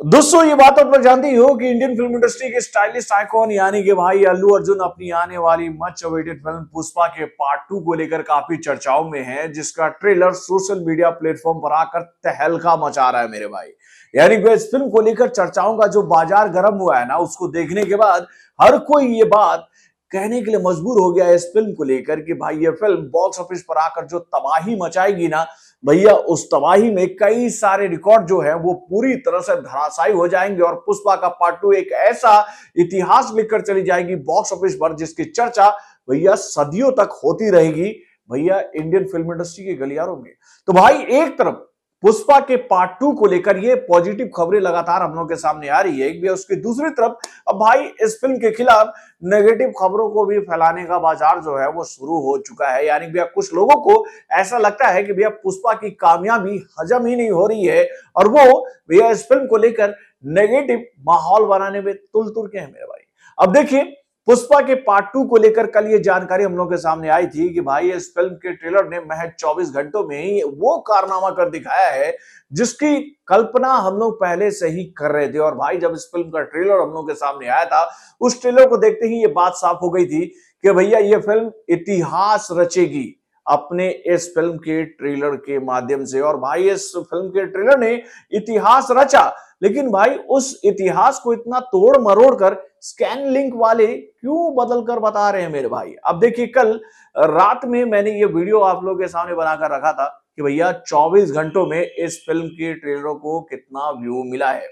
दोस्तों ये बात आप लोग जानते ही हो कि इंडियन फिल्म इंडस्ट्री के स्टाइलिश आइकॉन यानी कि भाई अल्लू अर्जुन अपनी आने वाली मच अवेटेड फिल्म पुष्पा के पार्ट 2 को लेकर काफी चर्चाओं में है, जिसका ट्रेलर सोशल मीडिया प्लेटफॉर्म पर आकर तहलका मचा रहा है मेरे भाई। यानी कि इस फिल्म को लेकर चर्चाओं का जो बाजार गर्म हुआ है ना, उसको देखने के बाद हर कोई ये बात कहने के लिए मजबूर हो गया है इस फिल्म को लेकर कि भाई ये फिल्म बॉक्स ऑफिस पर आकर जो तबाही मचाएगी ना भैया, उस तबाही में कई सारे रिकॉर्ड जो है वो पूरी तरह से धराशायी हो जाएंगे और पुष्पा का पार्ट 2 एक ऐसा इतिहास लिखकर चली जाएगी बॉक्स ऑफिस पर जिसकी चर्चा भैया सदियों तक होती रहेगी भैया इंडियन फिल्म इंडस्ट्री के गलियारों में। तो भाई एक तरफ पुष्पा के पार्ट 2 को लेकर ये पॉजिटिव खबरें लगातार हम लोग के सामने आ रही है, एक भी उसकी दूसरी तरफ अब भाई इस फिल्म के खिलाफ नेगेटिव खबरों को भी फैलाने का बाजार जो है वो शुरू हो चुका है। यानी भैया कुछ लोगों को ऐसा लगता है कि भैया पुष्पा की कामयाबी हजम ही नहीं हो रही है और वो भैया इस फिल्म को लेकर नेगेटिव माहौल बनाने में तुल तुल के हैं मेरे भाई। अब देखिए पुष्पा के पार्ट 2 को लेकर कल ये जानकारी हम लोग के सामने आई थी कि भाई इस फिल्म के ट्रेलर ने महज 24 घंटों में ही वो कारनामा कर दिखाया है जिसकी कल्पना हम लोग पहले से ही कर रहे थे। और भाई जब इस फिल्म का ट्रेलर हम लोग के सामने आया था, उस ट्रेलर को देखते ही ये बात साफ हो गई थी कि भैया ये फिल्म इतिहास रचेगी अपने इस फिल्म के ट्रेलर के माध्यम से। और भाई इस फिल्म के ट्रेलर ने इतिहास रचा, लेकिन भाई उस इतिहास को इतना तोड़ मरोड़ कर स्कैन लिंक वाले क्यों बदल कर बता रहे हैं मेरे भाई। अब देखिए कल रात में मैंने ये वीडियो आप लोगों के सामने बनाकर रखा था कि भैया 24 घंटों में इस फिल्म के ट्रेलरों को कितना व्यू मिला है।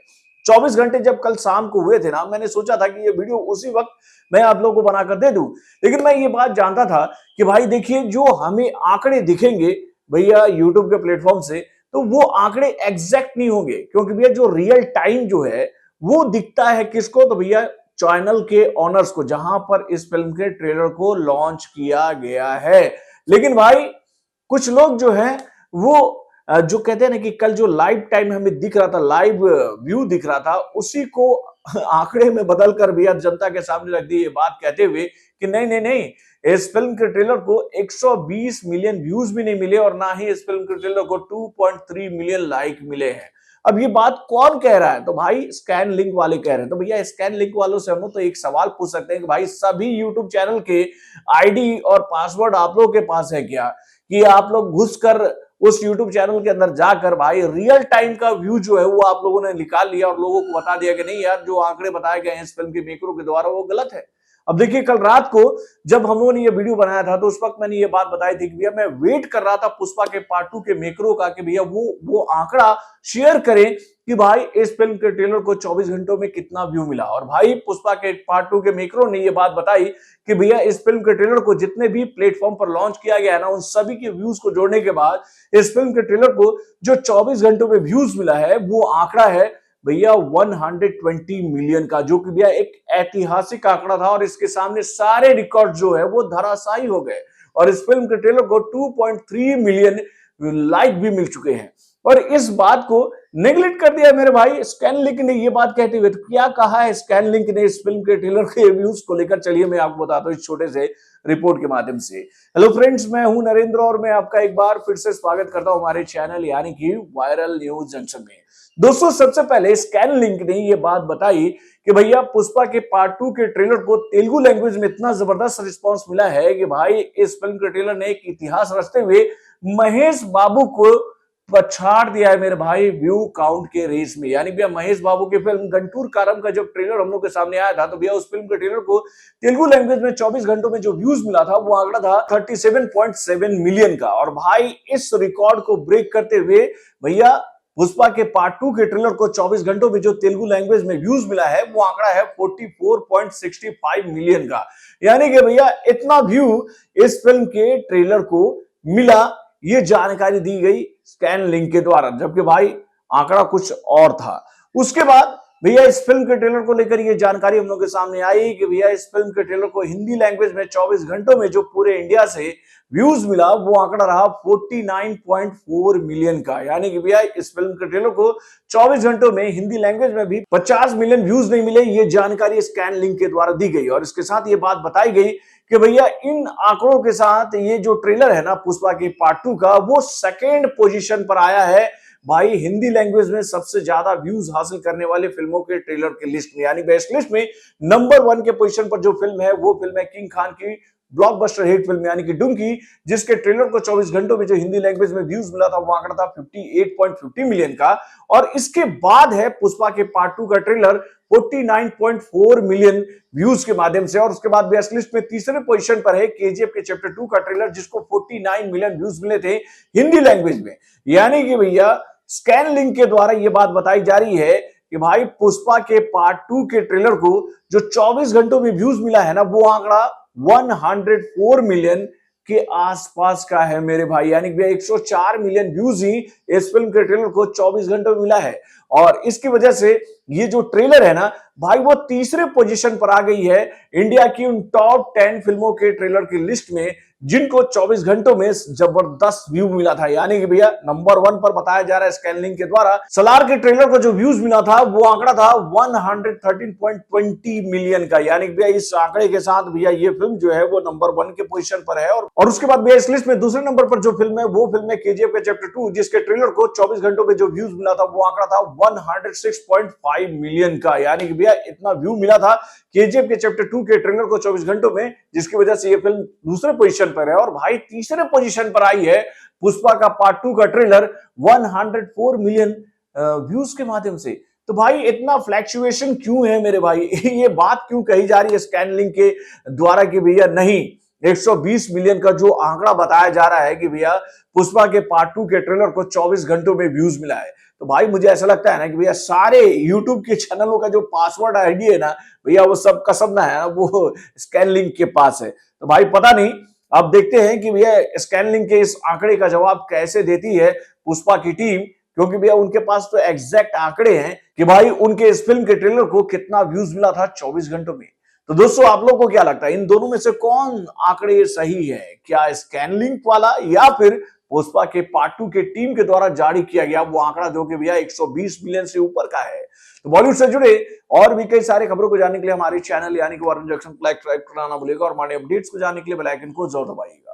24 घंटे जब कल शाम को हुए थे ना, मैंने सोचा था कि ये वीडियो उसी वक्त मैं आप लोगों को बनाकर दे दूं, लेकिन मैं ये बात जानता था कि भाई देखिए जो हमें आंकड़े दिखेंगे भैया यूट्यूब के प्लेटफॉर्म से, तो वो आंकड़े एग्जैक्ट नहीं होंगे, क्योंकि भैया जो रियल टाइम जो है वो दिखता है किसको, तो भैया चैनल के ऑनर्स को, जहां पर इस फिल्म के ट्रेलर को लॉन्च किया गया है। लेकिन भाई कुछ लोग जो है वो जो कहते हैं ना कि कल जो लाइव टाइम हमें दिख रहा था, लाइव व्यू दिख रहा था, उसी को आंकड़े में बदल कर भैया जनता के सामने रख दी ये बात कहते हुए कि नहीं नहीं नहीं, इस फिल्म के ट्रेलर को 120 मिलियन व्यूज भी नहीं मिले और ना ही इस फिल्म के ट्रेलर को 2.3 मिलियन लाइक मिले हैं। अब ये बात कौन कह रहा है, तो भाई स्कैन लिंक वाले कह रहे हैं। तो भैया स्कैन लिंक वालों से हम तो एक सवाल पूछ सकते हैं कि भाई सभी यूट्यूब चैनल के आईडी और पासवर्ड आप लोगों के पास है क्या, कि आप लोग घुसकर उस YouTube चैनल के अंदर जाकर भाई रियल टाइम का व्यू जो है वो आप लोगों ने निकाल लिया और लोगों को बता दिया कि नहीं यार जो आंकड़े बताए गए हैं इस फिल्म के मेकरों के द्वारा वो गलत है। अब देखिए कल रात को जब हम लोगों ने ये वीडियो बनाया था तो उस वक्त मैंने ये बात बताई थी कि भैया मैं वेट कर रहा था पुष्पा के पार्ट 2 के मेकरों का कि भैया वो आंकड़ा शेयर करें कि भाई इस फिल्म के ट्रेलर को 24 घंटों में कितना व्यू मिला। और भाई पुष्पा के पार्ट 2 के मेकरों ने ये बात बताई कि भैया इस फिल्म के ट्रेलर को जितने भी प्लेटफॉर्म पर लॉन्च किया गया है ना, उन सभी के व्यूज को जोड़ने के बाद इस फिल्म के ट्रेलर को जो 24 घंटों में व्यूज मिला है वो आंकड़ा है भैया 120 मिलियन का, जो कि भैया एक ऐतिहासिक आंकड़ा था और इसके सामने सारे रिकॉर्ड जो है वो धराशायी हो गए। और इस फिल्म के ट्रेलर को 2.3 मिलियन लाइक भी मिल चुके हैं। और इस बात को नेग्लेक्ट कर दिया मेरे भाई स्कैन लिंक ने ये बात कहते हुए। तो क्या कहा है स्कैन लिंक ने इस फिल्म के ट्रेलर के व्यूज को लेकर, चलिए मैं आपको बताता हूँ इस छोटे से रिपोर्ट के माध्यम से। हेलो फ्रेंड्स, मैं हूं नरेंद्र और मैं आपका एक बार फिर से स्वागत करता हूं हमारे चैनल यानी कि वायरल न्यूज जंक्शन में। दोस्तों सबसे पहले स्कैन लिंक ने ये बात बताई कि भैया पुष्पा के पार्ट 2 के ट्रेलर को तेलुगु लैंग्वेज में इतना जबरदस्त रिस्पांस मिला है कि भाई इस फिल्म के ट्रेलर ने एक इतिहास रचते हुए महेश बाबू को पछाड़ दिया है मेरे भाई व्यू काउंट के रेस में। यानी भैया महेश बाबू की फिल्म गंटूर कारम का जब ट्रेलर हम लोग के सामने आया था तो भैया उस फिल्म के ट्रेलर को तेलुगु लैंग्वेज में 24 घंटों में जो व्यूज मिला था वो आंकड़ा था 37.7 मिलियन का। और भाई इस रिकॉर्ड को ब्रेक करते हुए भैया पुष्पा के पार्ट 2 के ट्रेलर को 24 घंटों में जो तेलुगु लैंग्वेज में व्यूज मिला है वो आंकड़ा है 44.65 मिलियन का। यानी कि भैया इतना व्यू इस फिल्म के ट्रेलर को मिला, ये जानकारी दी गई स्कैन लिंक के द्वारा, जबकि भाई आंकड़ा कुछ और था। उसके बाद भैया इस फिल्म के ट्रेलर को लेकर ये जानकारी हम लोग के सामने आई कि भैया इस फिल्म के ट्रेलर को हिंदी लैंग्वेज में 24 घंटों में जो पूरे इंडिया से व्यूज मिला वो आंकड़ा रहा 49.4 मिलियन का। यानी कि भैया इस फिल्म के ट्रेलर को 24 घंटों में हिंदी लैंग्वेज में भी 50 मिलियन व्यूज नहीं मिले, ये जानकारी स्कैन लिंक के द्वारा दी गई। और इसके साथ ये बात बताई गई कि भैया इन आंकड़ों के साथ ये जो ट्रेलर है ना पुष्पा के पार्ट 2 का वो सेकेंड पोजीशन पर आया है भाई हिंदी लैंग्वेज में सबसे ज्यादा व्यूज हासिल करने वाले फिल्मों के ट्रेलर की लिस्ट में, यानी बेस्ट लिस्ट में नंबर 1 के पोजीशन पर जो फिल्म है वो फिल्म है किंग खान की ब्लॉकबस्टर हिट फिल्म यानी कि डुंकी, जिसके ट्रेलर को 24 घंटों में जो हिंदी लैंग्वेज में व्यूज मिला था वो आंकड़ा था 58.50 मिलियन का। और इसके बाद है पुष्पा के पार्ट 2 का ट्रेलर 49.4 मिलियन व्यूज के माध्यम से। और उसके बाद बेस्ट लिस्ट में तीसरे पोजीशन पर है केजीएफ के चैप्टर 2 का ट्रेलर, जिसको 49 मिलियन व्यूज मिले थे हिंदी लैंग्वेज में। यानी कि भैया स्कैन लिंक के द्वारा यह बात बताई जा रही है कि भाई पुष्पा के पार्ट 2 के ट्रेलर को जो 24 घंटों में व्यूज मिला है ना, वो आंकड़ा 104 मिलियन के आसपास का है मेरे भाई। यानी कि 104 मिलियन व्यूज ही इस फिल्म के ट्रेलर को 24 घंटों में मिला है। और इसकी वजह से ये जो ट्रेलर है ना भाई, वो तीसरे पोजीशन पर आ गई है इंडिया की उन टॉप 10 फिल्मों के ट्रेलर की लिस्ट में, जिनको 24 घंटों में जबरदस्त व्यू मिला था। यानी कि भैया नंबर 1 पर बताया जा रहा है स्कैनलिंग के द्वारा सलार के ट्रेलर को जो व्यूज मिला था वो आंकड़ा था 113.20 मिलियन का। यानी कि भैया इस आंकड़े के साथ भैया ये फिल्म जो है वो नंबर 1 के पोजीशन पर है। और उसके बाद भैया इस लिस्ट में दूसरे नंबर पर जो फिल्म है वो फिल्म है केजीएफ के चैप्टर 2, जिसके ट्रेलर को 24 घंटों में जो व्यूज मिला था वो आंकड़ा था 106.5 मिलियन का। यानी कि भैया इतना व्यू मिला था केजीएफ के चैप्टर 2 के ट्रेलर को 24 घंटों में, जिसकी वजह से ये फिल्म दूसरे पोजीशन पर है। और भाई तीसरे पोजीशन पर आई है पुष्पा का पार्ट 2 का ट्रेलर 104 मिलियन व्यूज के माध्यम से। तो भाई इतना फ्लैक्चुएशन क्यों है मेरे भाई? ये बात क्यों कही जा रही है स्कैनलिंग के द्वारा कि भैया नहीं 120 मिलियन का जो आंकड़ा बताया जा रहा है कि भैया पुष्पा के पार्ट 2 के ट्रेलर को 24 घंटों में व्यूज मिला है। तो भाई मुझे ऐसा लगता है ना कि भैया सारे यूट्यूब के चैनलों का जो पासवर्ड आईडी है ना भैया, वो सब का सब ना है वो स्कैनलिंक के पास है। तो भाई पता नहीं, अब देखते हैं कि भैया स्कैनलिंक के इस आंकड़े का जवाब कैसे देती है पुष्पा की टीम, क्योंकि भैया उनके पास तो एग्जैक्ट आंकड़े हैं कि भाई उनके इस फिल्म के ट्रेलर को कितना व्यूज मिला था 24 घंटों में। तो दोस्तों आप लोगों को क्या लगता है इन दोनों में से कौन आंकड़े सही है? क्या स्कैनलिंक वाला या फिर पुष्पा के पार्ट 2 के टीम के द्वारा जारी किया गया वो आंकड़ा, जो कि भैया 120 मिलियन से ऊपर का है? तो बॉलीवुड से जुड़े और भी कई सारे खबरों को जानने के लिए हमारे चैनल यानी कि वार्ता जंक्शन को लाइक करना ना भूलिएगा और हमारे अपडेट्स को जानने के लिए बेल आइकन को जरूर दबाइएगा।